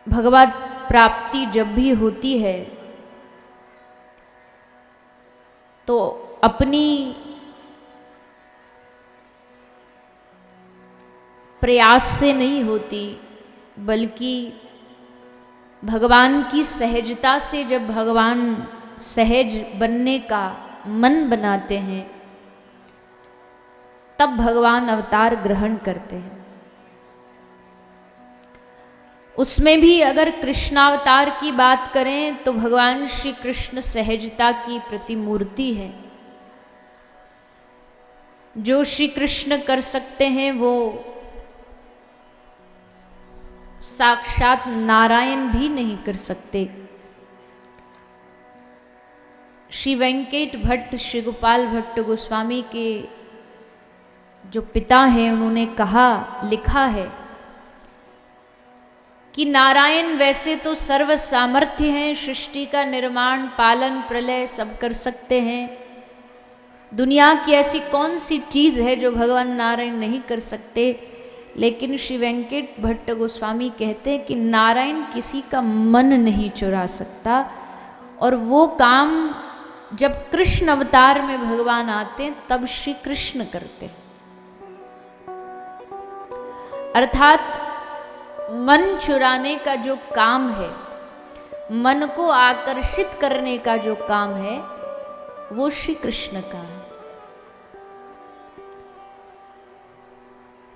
भगवत प्राप्ति जब भी होती है तो अपनी प्रयास से नहीं होती, बल्कि भगवान की सहजता से। जब भगवान सहज बनने का मन बनाते हैं तब भगवान अवतार ग्रहण करते हैं। उसमें भी अगर कृष्णावतार की बात करें तो भगवान श्री कृष्ण सहजता की प्रतिमूर्ति है। जो श्री कृष्ण कर सकते हैं वो साक्षात नारायण भी नहीं कर सकते। श्री वेंकट भट्ट, श्री गोपाल भट्ट गोस्वामी के जो पिता हैं, उन्होंने कहा, लिखा है कि नारायण वैसे तो सर्व सामर्थ्य हैं, सृष्टि का निर्माण, पालन, प्रलय सब कर सकते हैं। दुनिया की ऐसी कौन सी चीज है जो भगवान नारायण नहीं कर सकते। लेकिन श्री वेंकट भट्ट गोस्वामी कहते हैं कि नारायण किसी का मन नहीं चुरा सकता, और वो काम जब कृष्ण अवतार में भगवान आते हैं तब श्री कृष्ण करते हैं। अर्थात मन चुराने का जो काम है, मन को आकर्षित करने का जो काम है, वो श्री कृष्ण का है।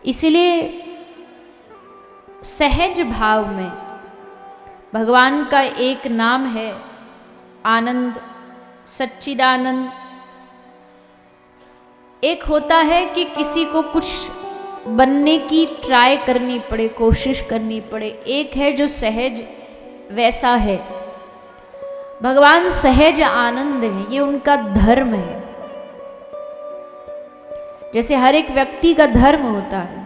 इसलिए सहज भाव में भगवान का एक नाम है आनंद, सच्चिदानंद। एक होता है कि किसी को कुछ बनने की ट्राई करनी पड़े, कोशिश करनी पड़े। एक है जो सहज वैसा है। भगवान सहज आनंद है, ये उनका धर्म है। जैसे हर एक व्यक्ति का धर्म होता है।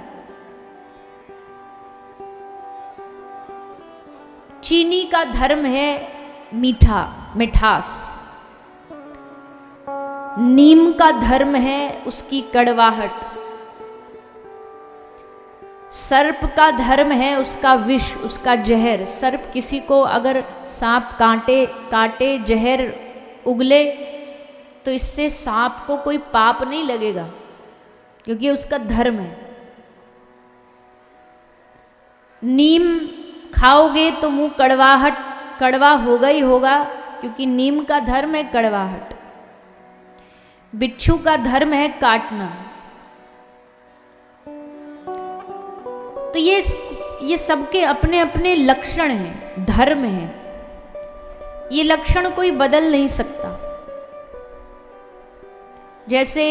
चीनी का धर्म है मीठा, मिठास। नीम का धर्म है उसकी कड़वाहट। सर्प का धर्म है उसका विष, उसका जहर। सर्प किसी को अगर सांप काटे जहर उगले तो इससे सांप को कोई पाप नहीं लगेगा, क्योंकि उसका धर्म है। नीम खाओगे तो मुंह कड़वा होगा ही होगा, क्योंकि नीम का धर्म है कड़वाहट। बिच्छू का धर्म है काटना। तो ये सबके अपने अपने लक्षण हैं, धर्म हैं। ये लक्षण कोई बदल नहीं सकता। जैसे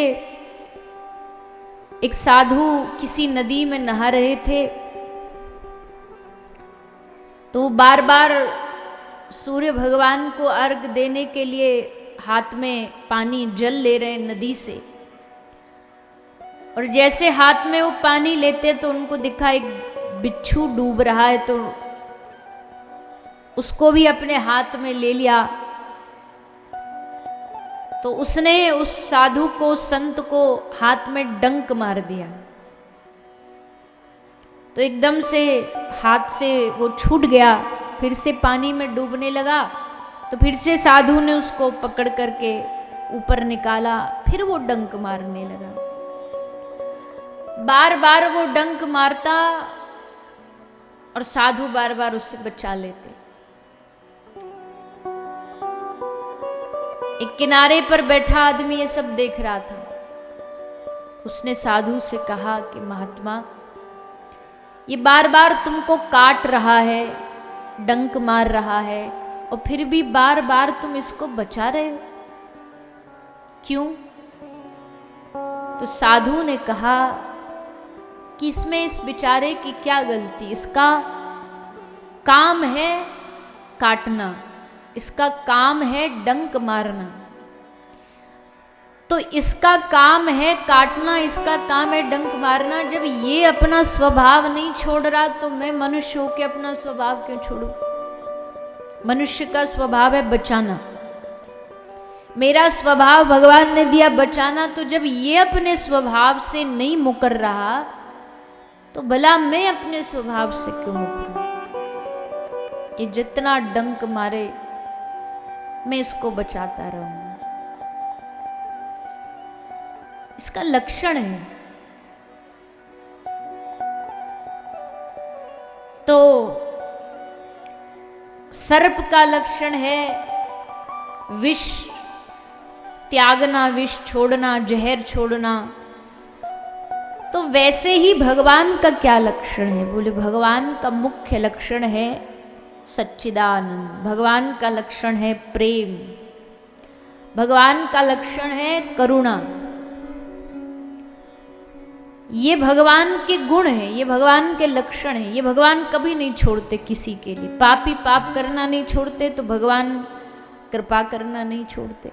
एक साधु किसी नदी में नहा रहे थे, तो बार बार सूर्य भगवान को अर्घ देने के लिए हाथ में पानी जल ले रहे हैं नदी से। और जैसे हाथ में वो पानी लेते तो उनको दिखा एक बिच्छू डूब रहा है, तो उसको भी अपने हाथ में ले लिया। तो उसने उस साधु को, संत को हाथ में डंक मार दिया। तो एकदम से हाथ से वो छूट गया, फिर से पानी में डूबने लगा। तो फिर से साधु ने उसको पकड़ करके ऊपर निकाला, फिर वो डंक मारने लगा। बार बार वो डंक मारता और साधु बार बार उससे बचा लेते। एक किनारे पर बैठा आदमी ये सब देख रहा था। उसने साधु से कहा कि महात्मा, ये बार बार तुमको काट रहा है, डंक मार रहा है, और फिर भी बार बार तुम इसको बचा रहे हो, क्यों? तो साधु ने कहा कि इसमें इस बेचारे की क्या गलती। इसका काम है काटना, इसका काम है डंक मारना। तो इसका काम है काटना, इसका काम है डंक मारना। जब ये अपना स्वभाव नहीं छोड़ रहा तो मैं मनुष्य होकर अपना स्वभाव क्यों छोड़ूं? मनुष्य का स्वभाव है बचाना। मेरा स्वभाव भगवान ने दिया बचाना। तो जब ये अपने स्वभाव से नहीं मुकर रहा तो भला मैं अपने स्वभाव से क्यों मुकरूं? ये जितना डंक मारे मैं इसको बचाता रहूंगा। इसका लक्षण है। तो सर्प का लक्षण है विष त्यागना, विष छोड़ना, जहर छोड़ना। तो वैसे ही भगवान का क्या लक्षण है? बोले भगवान का मुख्य लक्षण है सच्चिदानंद, भगवान का लक्षण है प्रेम, भगवान का लक्षण है करुणा। ये भगवान के गुण हैं, ये भगवान के लक्षण हैं। ये भगवान कभी नहीं छोड़ते किसी के लिए। पापी पाप करना नहीं छोड़ते तो भगवान कृपा करना नहीं छोड़ते।